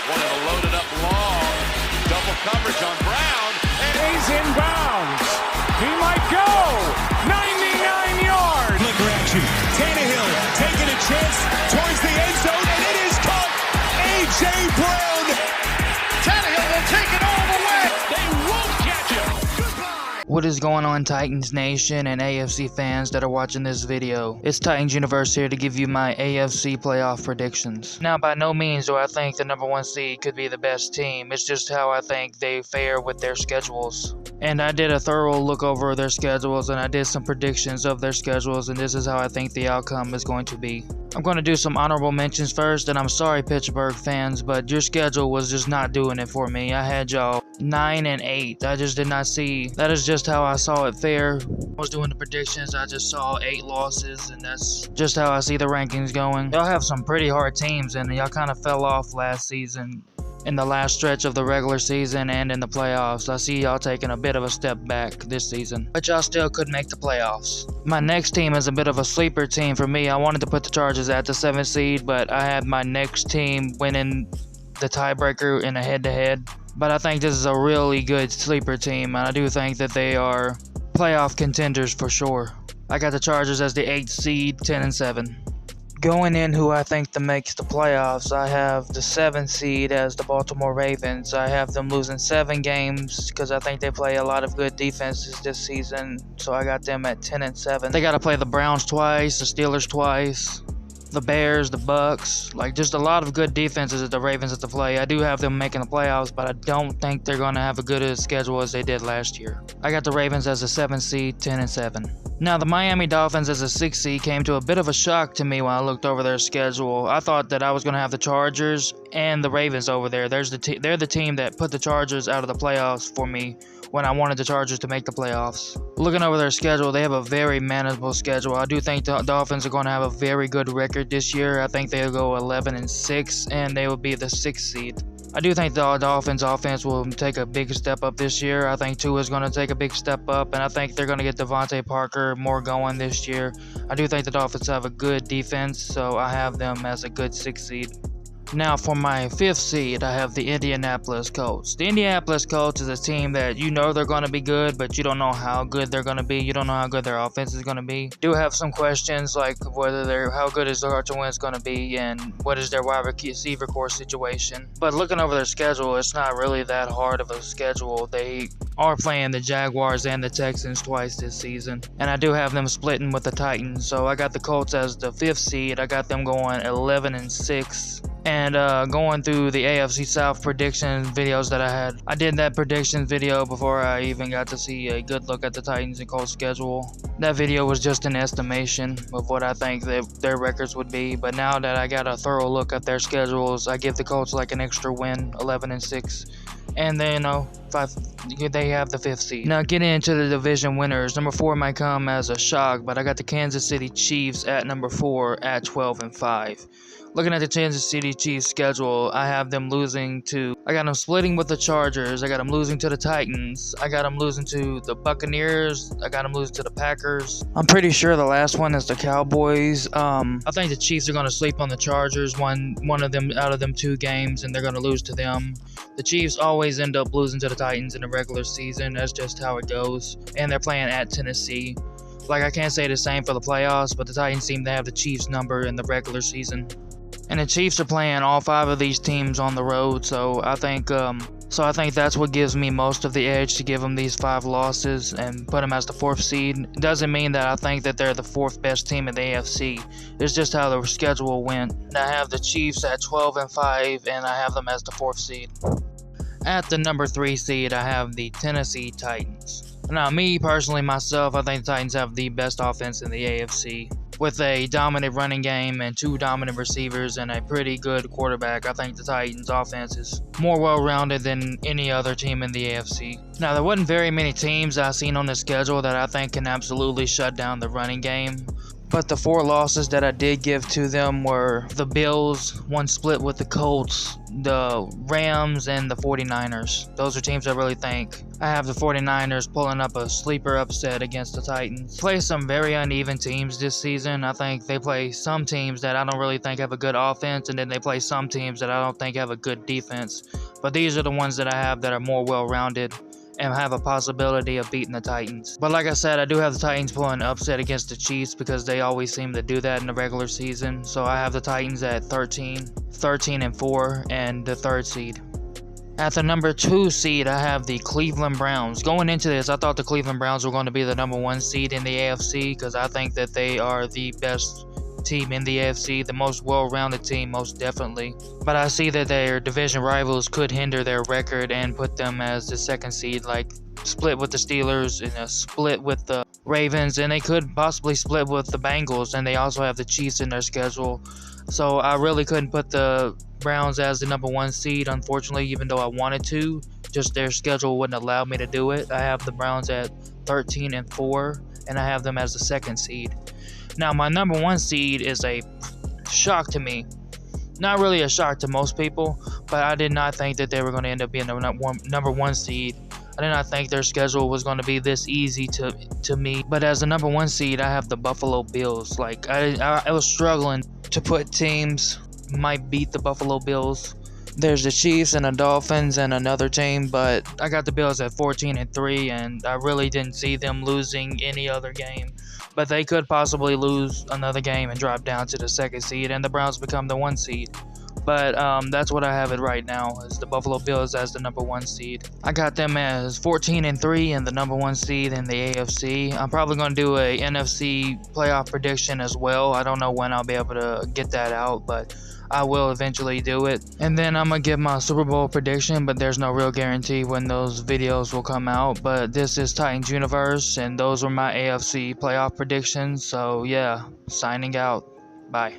Wanted to load it up long. Double coverage on Brown. And he's inbounds. He might go. 99 yards. Flicker action. Tannehill taking a chance towards the end zone, and it is caught. A.J. Brown. Tannehill will take it all the way. They won't catch him. What is going on, Titans Nation and AFC fans that are watching this video? It's Titans Universe here to give you my AFC playoff predictions. Now, by no means do I think the number 1 seed could be the best team. It's just how I think they fare with their schedules. And I did a thorough look over their schedules, and I did some predictions of their schedules, and this is how I think the outcome is going to be. I'm going to do some honorable mentions first, and I'm sorry, Pittsburgh fans, but your schedule was just not doing it for me. I had y'all 9 and 8. I just did not see. That is just how I saw it fare. I was doing the predictions. I just saw 8 losses, and that's just how I see the rankings going. Y'all have some pretty hard teams, and y'all kind of fell off last season. In the last stretch of the regular season and in the playoffs. I see y'all taking a bit of a step back this season, but y'all still could make the playoffs. My next team is a bit of a sleeper team for me. I wanted to put the Chargers at the 7th seed, but I had my next team winning the tiebreaker in a head-to-head. But I think this is a really good sleeper team, and I do think that they are playoff contenders for sure. I got the Chargers as the 8th seed, 10 and 7. Going in, who I think that makes the playoffs, I have the 7th seed as the Baltimore Ravens. I have them losing 7 games because I think they play a lot of good defenses this season. So I got them at 10 and 7. They got to play the Browns twice, the Steelers twice, the Bears, the Bucks. Like, just a lot of good defenses that the Ravens have to play. I do have them making the playoffs, but I don't think they're going to have a good schedule as they did last year. I got the Ravens as a 7th seed, 10 and 7. Now, the Miami Dolphins as a 6th seed came to a bit of a shock to me when I looked over their schedule. I thought that I was going to have the Chargers and the Ravens over there. They're the team that put the Chargers out of the playoffs for me when I wanted the Chargers to make the playoffs. Looking over their schedule, they have a very manageable schedule. I do think the Dolphins are going to have a very good record this year. I think they'll go 11 and 6, and they will be the 6th seed. I do think the Dolphins offense will take a big step up this year. I think Tua is going to take a big step up, and I think they're going to get Devontae Parker more going this year. I do think the Dolphins have a good defense, so I have them as a good 6th seed. Now, for my 5th seed, I have the Indianapolis Colts. The Indianapolis Colts is a team that you know they're going to be good, but you don't know how good they're going to be. You don't know how good their offense is going to be. Do have some questions like how good is Arthur Wentz going to be, and what is their wide receiver core situation. But looking over their schedule, it's not really that hard of a schedule. They are playing the Jaguars and the Texans twice this season, and I do have them splitting with the Titans. So I got the Colts as the 5th seed. I got them going 11 and 6. And going through the AFC South prediction videos that I had, I did that prediction video before I even got to see a good look at the Titans and Colts schedule. That video was just an estimation of what I think their records would be, but now that I got a thorough look at their schedules, I give the Colts like an extra win, 11 and 6. And then, they have the 5th seed. Now, getting into the division winners, number 4 might come as a shock, but I got the Kansas City Chiefs at number 4 at 12 and 5. Looking at the Kansas City Chiefs schedule, I have them I got them splitting with the Chargers. I got them losing to the Titans. I got them losing to the Buccaneers. I got them losing to the Packers. I'm pretty sure the last one is the Cowboys. I think the Chiefs are going to sleep on the Chargers one of them out of them 2 games, and they're going to lose to them. The Chiefs always end up losing to the Titans in the regular season. That's just how it goes. And they're playing at Tennessee. Like, I can't say the same for the playoffs, but the Titans seem to have the Chiefs number in the regular season. And the Chiefs are playing all 5 of these teams on the road, so I think that's what gives me most of the edge to give them these 5 losses and put them as the 4th seed. It doesn't mean that I think that they're the 4th best team in the AFC. It's just how the schedule went. And I have the Chiefs at 12 and 5, and I have them as the 4th seed. At the number 3 seed, I have the Tennessee Titans. Now, me personally, myself, I think the Titans have the best offense in the AFC. With a dominant running game and 2 dominant receivers and a pretty good quarterback, I think the Titans' offense is more well-rounded than any other team in the AFC. Now, there wasn't very many teams I've seen on the schedule that I think can absolutely shut down the running game. But the 4 losses that I did give to them were the Bills, one split with the Colts, the Rams, and the 49ers. Those are teams I really think. I have the 49ers pulling up a sleeper upset against the Titans. Play some very uneven teams this season. I think they play some teams that I don't really think have a good offense, and then they play some teams that I don't think have a good defense. But these are the ones that I have that are more well-rounded and have a possibility of beating the Titans. But like I said, I do have the Titans pulling an upset against the Chiefs because they always seem to do that in the regular season. So I have the Titans at 13-4, and the 3rd seed. At the number 2 seed, I have the Cleveland Browns. Going into this, I thought the Cleveland Browns were going to be the number 1 seed in the AFC because I think that they are the best team in the AFC, the most well-rounded team, most definitely. But I see that their division rivals could hinder their record and put them as the 2nd seed, like split with the Steelers and a split with the Ravens, and they could possibly split with the Bengals, and they also have the Chiefs in their schedule. So I really couldn't put the Browns as the number 1 seed, unfortunately, even though I wanted to. Just their schedule wouldn't allow me to do it. I have the Browns at 13-4, and I have them as the 2nd seed. Now, my number 1 seed is a shock to me. Not really a shock to most people, but I did not think that they were going to end up being the number 1 seed. I did not think their schedule was going to be this easy to me. But as the number 1 seed, I have the Buffalo Bills. Like, I was struggling to put teams might beat the Buffalo Bills. There's the Chiefs and the Dolphins and another team, but I got the Bills at 14-3, and I really didn't see them losing any other game. But they could possibly lose another game and drop down to the 2nd seed, and the Browns become the 1 seed. But that's what I have it right now, is the Buffalo Bills as the number 1 seed. I got them as 14-3 and the number 1 seed in the AFC. I'm probably going to do a NFC playoff prediction as well. I don't know when I'll be able to get that out, but I will eventually do it. And then I'm going to give my Super Bowl prediction, but there's no real guarantee when those videos will come out. But this is Titans Universe, and those were my AFC playoff predictions. So yeah, signing out. Bye.